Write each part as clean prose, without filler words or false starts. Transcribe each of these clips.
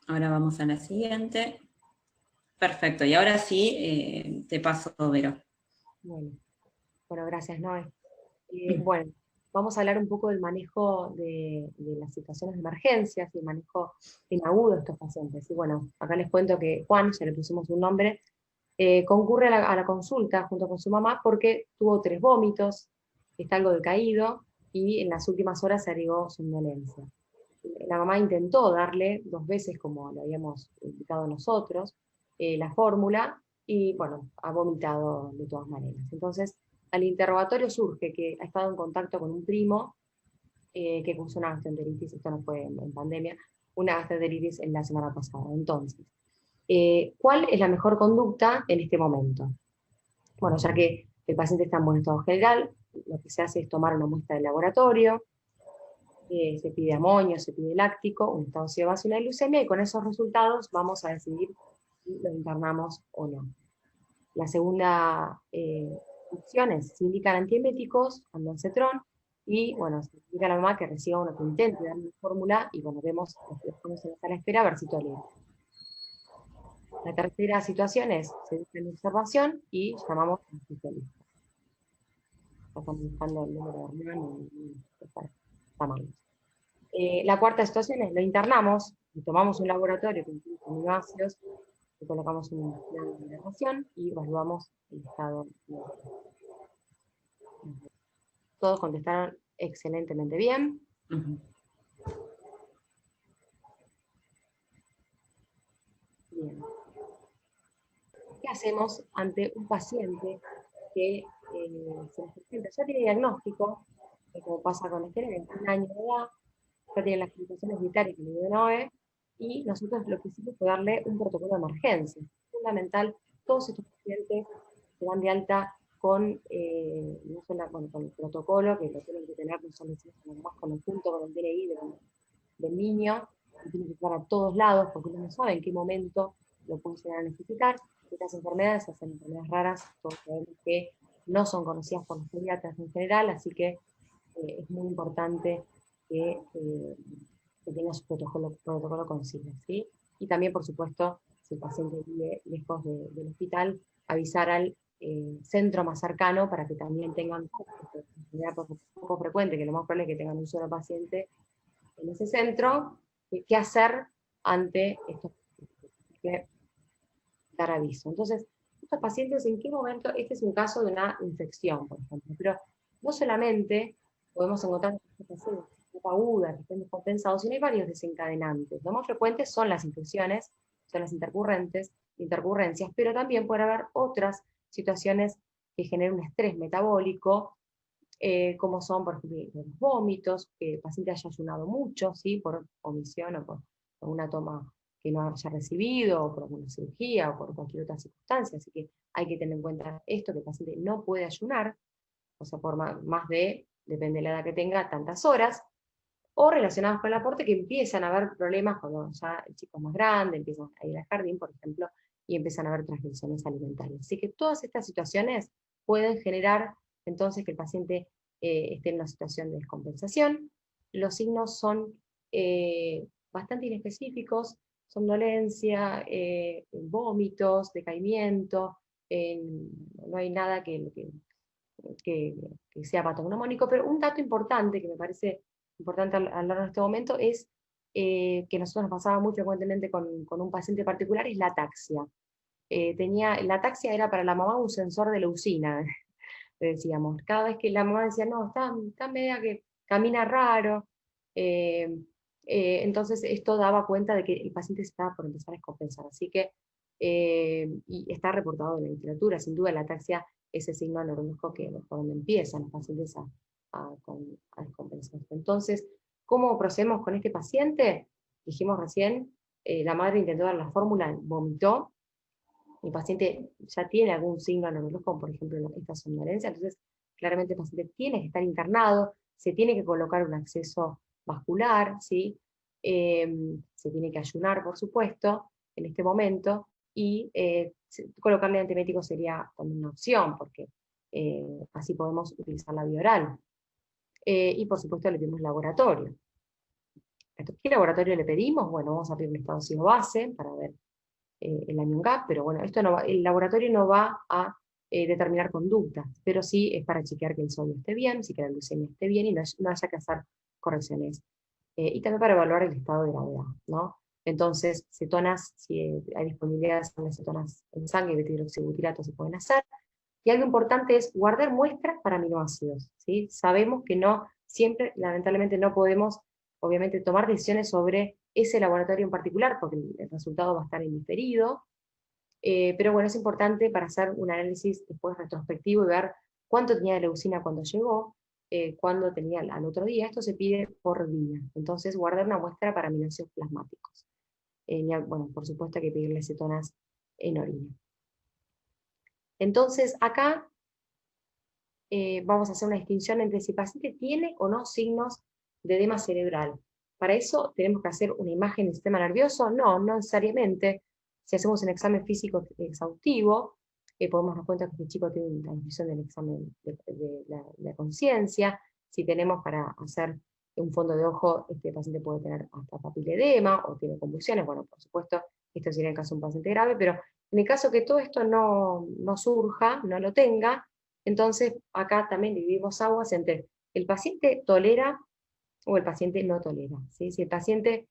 Ahora vamos a la siguiente. Perfecto, y ahora sí te paso, Vero. Bueno, gracias, Noé. Bueno, vamos a hablar un poco del manejo de las situaciones de emergencias y el manejo en agudo de estos pacientes. Y bueno, acá les cuento que Juan, ya le pusimos un nombre, concurre a la consulta junto con su mamá porque tuvo 3 vómitos, está algo decaído y en las últimas horas se agregó somnolencia. La mamá intentó darle 2 veces, como le habíamos indicado nosotros, la fórmula y bueno, ha vomitado de todas maneras. Entonces, al interrogatorio surge que ha estado en contacto con un primo que cursó una gastroenteritis, esto no fue en pandemia, una gastroenteritis en la semana pasada. Entonces, ¿cuál es la mejor conducta en este momento? Bueno, ya que el paciente está en buen estado general, lo que se hace es tomar una muestra de laboratorio, se pide amonio, se pide láctico, un estado de base y una glucemia, y con esos resultados vamos a decidir si lo internamos o no. La segunda opción es, se indican antieméticos, ondansetron, y bueno, se indica a la mamá que reciba una que intente darle una fórmula, y bueno, vemos, los ponemos en la sala de espera a ver si tolera. La tercera situación es, se dice en observación y llamamos a un especialista. Estamos buscando el número de hermano y para llamarlos. La cuarta situación es, lo internamos, y tomamos un laboratorio con aminoácidos, le colocamos un plan de hidratación y evaluamos el estado. Todos contestaron excelentemente bien. Bien. ¿Qué hacemos ante un paciente que se nos presenta? Ya tiene diagnóstico, como pasa con este nene, 21 años de edad, ya tiene las limitaciones vitales que le dio 9, y nosotros lo que hicimos fue darle un protocolo de emergencia. Es fundamental, todos estos pacientes se dan de alta con, no solo, bueno, con el protocolo, que lo tienen que tener, no solo más con el punto, con el DNI del niño, y tiene que estar a todos lados, porque uno no sabe en qué momento lo puede llegar a necesitar. Estas enfermedades son enfermedades raras, todos sabemos que no son conocidas por los pediatras en general, así que es muy importante que tenga su protocolo consigo, ¿sí? Y también, por supuesto, si el paciente vive lejos del hospital, avisar al centro más cercano para que también tengan, poco frecuente, que lo más probable es que tengan un solo paciente en ese centro, qué hacer ante estos pacientes, que dar aviso. Entonces, estos pacientes, ¿en qué momento? Este es un caso de una infección, por ejemplo, pero no solamente podemos encontrar estos pacientes agudas, que estén descompensados, sino hay varios desencadenantes. Lo más frecuentes son las infecciones, son las intercurrencias, pero también puede haber otras situaciones que generen un estrés metabólico, como son, por ejemplo, los vómitos, que el paciente haya ayunado mucho, ¿sí? Por omisión o por una toma que no haya recibido, o por alguna cirugía, o por cualquier otra circunstancia. Así que hay que tener en cuenta esto, que el paciente no puede ayunar, o sea, por más de, depende de la edad que tenga, tantas horas, o relacionadas con el aporte, que empiezan a haber problemas cuando ya el chico es más grande, empiezan a ir al jardín, por ejemplo, y empiezan a haber transgresiones alimentarias. Así que todas estas situaciones pueden generar entonces que el paciente esté en una situación de descompensación. Los signos son bastante inespecíficos, somnolencia, vómitos, decaimiento, no hay nada que, que sea patognomónico, pero un dato importante que me parece importante hablar en este momento es que nosotros nos pasaba muy frecuentemente con un paciente particular, es la ataxia. La ataxia era para la mamá un sensor de leucina, le decíamos. Cada vez que la mamá decía, no, está media que camina raro, eh, entonces esto daba cuenta de que el paciente estaba por empezar a descompensar. Así que, y está reportado en la literatura, sin duda la ataxia es el signo neurológico que por donde empiezan los pacientes a descompensar. Entonces, ¿cómo procedemos con este paciente? Dijimos recién, la madre intentó dar la fórmula, vomitó, el paciente ya tiene algún signo neurológico, por ejemplo, esta somnolencia, entonces claramente el paciente tiene que estar internado, se tiene que colocar un acceso vascular, ¿sí? Se tiene que ayunar, por supuesto, en este momento, y colocarle antiemético sería también una opción, porque así podemos utilizar la vía oral. Y por supuesto le pedimos laboratorio. ¿Qué laboratorio le pedimos? Bueno, vamos a pedir un estado ácido base para ver el anion gap, pero bueno, el laboratorio no va a determinar conductas, pero sí es para chequear que el sodio esté bien, si que la glucemia esté bien y no haya que hacer correcciones. Y también para evaluar el estado de gravedad, ¿no? Entonces, cetonas, si hay disponibilidad de cetonas en sangre y beta-hidroxibutirato se pueden hacer. Y algo importante es guardar muestras para aminoácidos, ¿sí? Sabemos que no siempre, lamentablemente, no podemos, obviamente, tomar decisiones sobre ese laboratorio en particular, porque el resultado va a estar indiferido, pero bueno, es importante para hacer un análisis después retrospectivo y ver cuánto tenía de leucina cuando llegó, cuándo tenía al otro día. Esto se pide por día. Entonces, guardar una muestra para aminoácidos plasmáticos. Bueno, por supuesto hay que pedirle cetonas en orina. Entonces, acá vamos a hacer una distinción entre si el paciente tiene o no signos de edema cerebral. Para eso tenemos que hacer una imagen del sistema nervioso. No necesariamente. Si hacemos un examen físico exhaustivo, podemos darnos cuenta que este chico tiene una disminución del examen de la conciencia. Si tenemos para hacer un fondo de ojo, este paciente puede tener hasta papiledema o tiene convulsiones. Bueno, por supuesto, esto sería el caso de un paciente grave, pero en el caso que todo esto no surja, no lo tenga, entonces acá también dividimos aguas entre el paciente tolera o el paciente no tolera, ¿sí? Si el paciente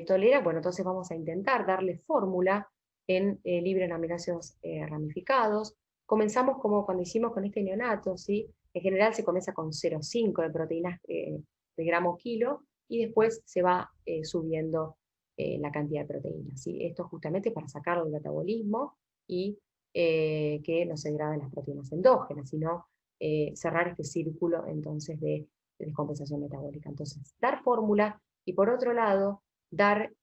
tolera, bueno, entonces vamos a intentar darle fórmula libre en aminoácidos ramificados. Comenzamos como cuando hicimos con este neonato, ¿sí? En general se comienza con 0,5 de proteínas de gramo kilo, y después se va subiendo la cantidad de proteínas, ¿sí? Esto justamente para sacarlo del metabolismo y que no se degraden las proteínas endógenas, sino cerrar este círculo entonces de descompensación metabólica. Entonces, dar fórmula, y por otro lado, dar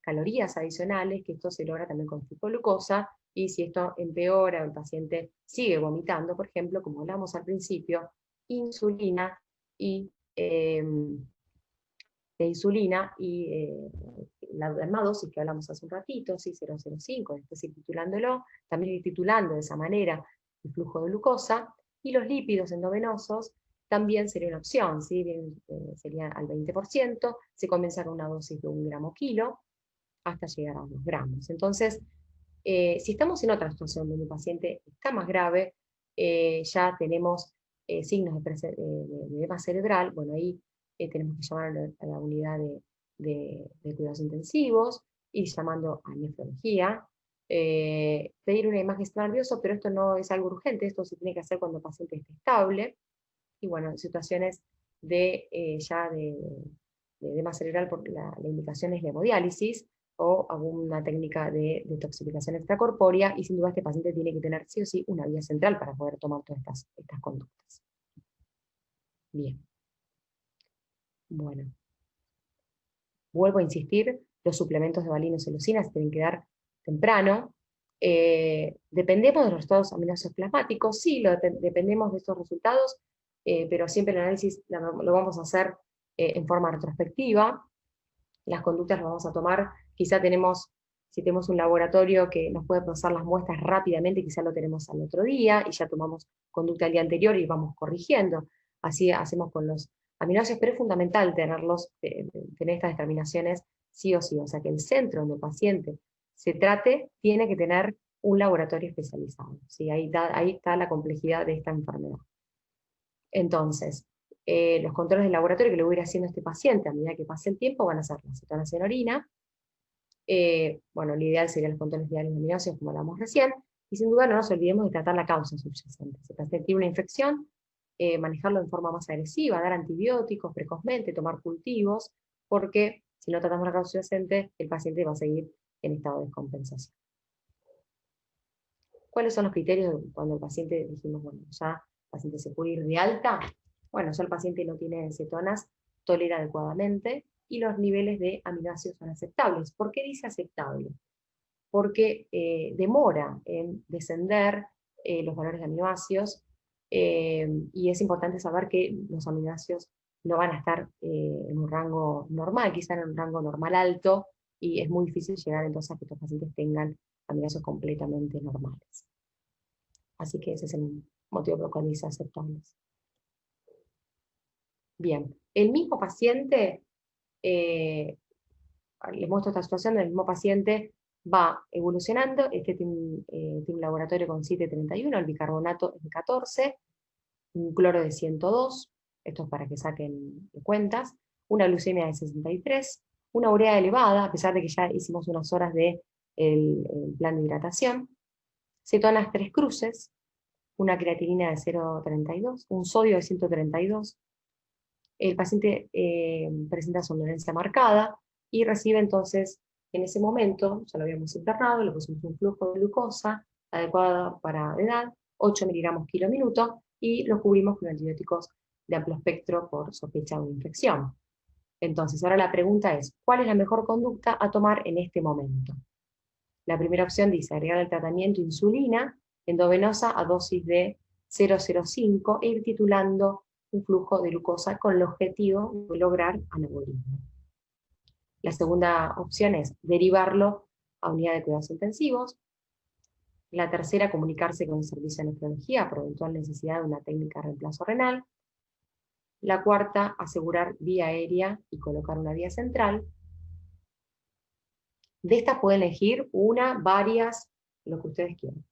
calorías adicionales, que esto se logra también con glucosa, y si esto empeora o el paciente sigue vomitando, por ejemplo, como hablamos al principio, insulina y la misma dosis que hablamos hace un ratito, ¿sí? 0,05, después ir titulándolo, también ir titulando de esa manera el flujo de glucosa, y los lípidos endovenosos también sería una opción, ¿sí? Sería al 20%, se comienza con una dosis de 1 gramo kilo, hasta llegar a 2 gramos. Entonces, si estamos en otra situación donde el paciente está más grave, ya tenemos signos de edema cerebral, bueno, ahí tenemos que llamar a la unidad de cuidados intensivos, ir llamando a nefrología, pedir una imagen nerviosa, pero esto no es algo urgente, esto se tiene que hacer cuando el paciente esté estable, y bueno, en situaciones de edema cerebral, la indicación es la hemodiálisis o alguna técnica de detoxificación extracorpórea, y sin duda este paciente tiene que tener sí o sí una vía central para poder tomar todas estas conductas. Bien. Bueno. Vuelvo a insistir, los suplementos de valina y leucina se tienen que dar temprano. ¿Dependemos de los resultados aminoácidos plasmáticos? Sí, dependemos de estos resultados, pero siempre el análisis lo vamos a hacer en forma retrospectiva. Las conductas las vamos a tomar, quizá si tenemos un laboratorio que nos puede pasar las muestras rápidamente, quizá lo tenemos al otro día, y ya tomamos conducta el día anterior y vamos corrigiendo. Así hacemos con los aminoácidos, pero es fundamental tener estas determinaciones sí o sí. O sea que el centro donde el paciente se trate tiene que tener un laboratorio especializado, ¿sí? Ahí está la complejidad de esta enfermedad. Entonces, los controles de laboratorio que le voy a ir haciendo a este paciente a medida que pase el tiempo van a ser las cetonas en orina. Bueno, lo ideal serían los controles diarios de aminoácidos, como hablamos recién, y sin duda no nos olvidemos de tratar la causa subyacente. Si el paciente tiene una infección, manejarlo en forma más agresiva, dar antibióticos precozmente, tomar cultivos, porque si no tratamos la causa subyacente, el paciente va a seguir en estado de descompensación. ¿Cuáles son los criterios cuando el paciente dijimos, bueno, ya el paciente se puede ir de alta? Bueno, ya el paciente no tiene cetonas, tolera adecuadamente, y los niveles de aminoácidos son aceptables. ¿Por qué dice aceptable? Porque demora en descender los valores de aminoácidos, y es importante saber que los aminoácidos no van a estar en un rango normal, quizá en un rango normal alto, y es muy difícil llegar entonces a que estos pacientes tengan aminoácidos completamente normales. Así que ese es el motivo por el cual dice aceptables. Bien, el mismo paciente, les muestro esta situación, el mismo paciente va evolucionando, este tiene un laboratorio con 731, el bicarbonato es de 14, un cloro de 102, esto es para que saquen cuentas, una glucemia de 63, una urea elevada, a pesar de que ya hicimos unas horas de el plan de hidratación, cetonas 3 cruces, una creatinina de 0,32, un sodio de 132, el paciente presenta somnolencia marcada y recibe entonces, en ese momento, ya lo habíamos internado, le pusimos un flujo de glucosa adecuado para la edad, 8 miligramos kilo minuto, y lo cubrimos con antibióticos de amplio espectro por sospecha de una infección. Entonces, ahora la pregunta es, ¿cuál es la mejor conducta a tomar en este momento? La primera opción dice agregar al tratamiento insulina endovenosa a dosis de 0,05 e ir titulando un flujo de glucosa con el objetivo de lograr anabolismo. La segunda opción es derivarlo a unidad de cuidados intensivos. La tercera, comunicarse con el servicio de nefrología por eventual necesidad de una técnica de reemplazo renal. La cuarta, asegurar vía aérea y colocar una vía central. De estas pueden elegir una, varias, lo que ustedes quieran.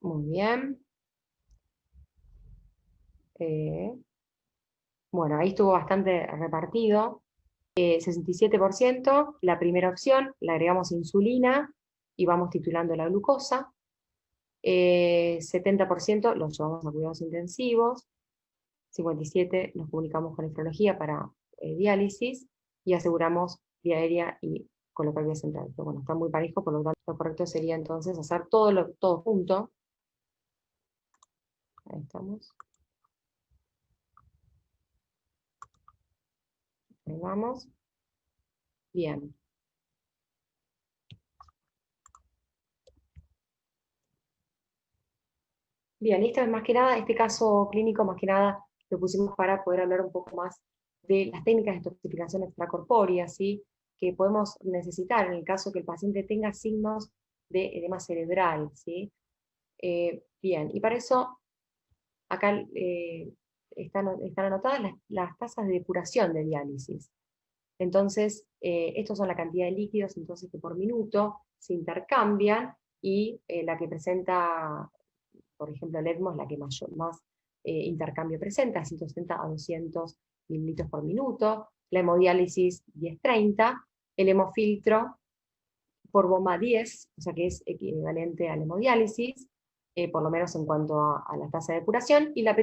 Muy bien. Bueno, ahí estuvo bastante repartido. 67%, la primera opción, le agregamos insulina y vamos titulando la glucosa. 70% los llevamos a cuidados intensivos. 57% nos comunicamos con nefrología para diálisis y aseguramos vía aérea y colocar vía central. Pero bueno, está muy parejo, por lo tanto lo correcto sería entonces hacer todo junto. Ahí estamos. Ahí vamos. Bien. Bien, esto es más que nada, este caso clínico más que nada lo pusimos para poder hablar un poco más de las técnicas de detoxificación extracorpórea, ¿sí? Que podemos necesitar en el caso que el paciente tenga signos de edema cerebral, ¿sí? Bien, y para eso acá están anotadas las tasas de depuración de diálisis. Entonces, estos son la cantidad de líquidos entonces, que por minuto se intercambian y la que presenta, por ejemplo, el ECMO es la que más intercambio presenta, 170 a 200 mililitros por minuto, la hemodiálisis 10-30, el hemofiltro por bomba 10, o sea que es equivalente a la hemodiálisis, por lo menos en cuanto a la tasa de depuración, y la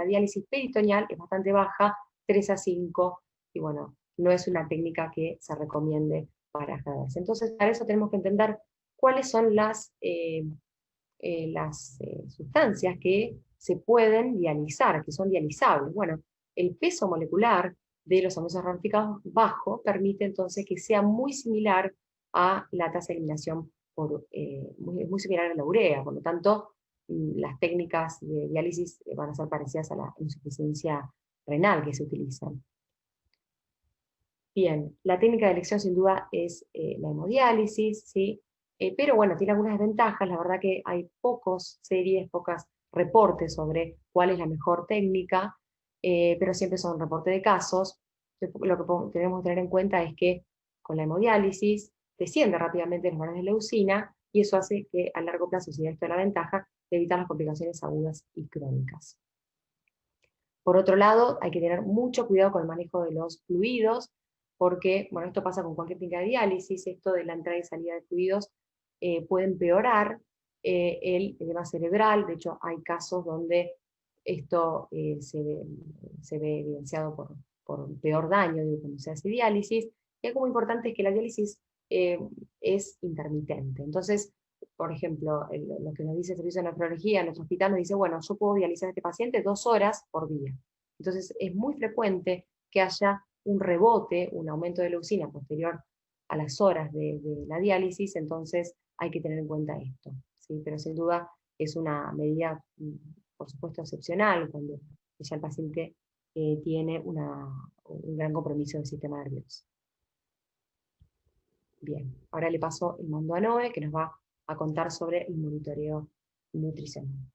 diálisis peritoneal es bastante baja, 3 a 5, y bueno, no es una técnica que se recomiende para graduarse. Entonces, para eso tenemos que entender cuáles son las sustancias que se pueden dializar, que son dializables. Bueno, el peso molecular de los aminoácidos ramificados bajo permite entonces que sea muy similar a la tasa de eliminación, muy similar a la urea, por lo tanto, las técnicas de diálisis van a ser parecidas a la insuficiencia renal que se utilizan. Bien, la técnica de elección sin duda es la hemodiálisis, ¿sí? Pero bueno, tiene algunas desventajas, la verdad que hay pocos reportes sobre cuál es la mejor técnica, pero siempre son reportes de casos. Lo que tenemos que tener en cuenta es que con la hemodiálisis desciende rápidamente los niveles de leucina y eso hace que a largo plazo se dé la ventaja de evitar las complicaciones agudas y crónicas. Por otro lado, hay que tener mucho cuidado con el manejo de los fluidos, porque, bueno, esto pasa con cualquier técnica de diálisis, esto de la entrada y salida de fluidos puede empeorar el edema cerebral. De hecho, hay casos donde esto se ve evidenciado por peor daño cuando se hace diálisis. Y algo muy importante es que la diálisis es intermitente. Entonces, por ejemplo, lo que nos dice el servicio de nefrología en nuestro hospital nos dice, bueno, yo puedo dializar a este paciente 2 horas por día. Entonces, es muy frecuente que haya un rebote, un aumento de leucina posterior a las horas de la diálisis, entonces hay que tener en cuenta esto, ¿sí? Pero sin duda es una medida, por supuesto, excepcional, cuando ya el paciente tiene un gran compromiso del sistema nervioso. Bien, ahora le paso el mando a Noé, que nos va a contar sobre el monitoreo nutricional.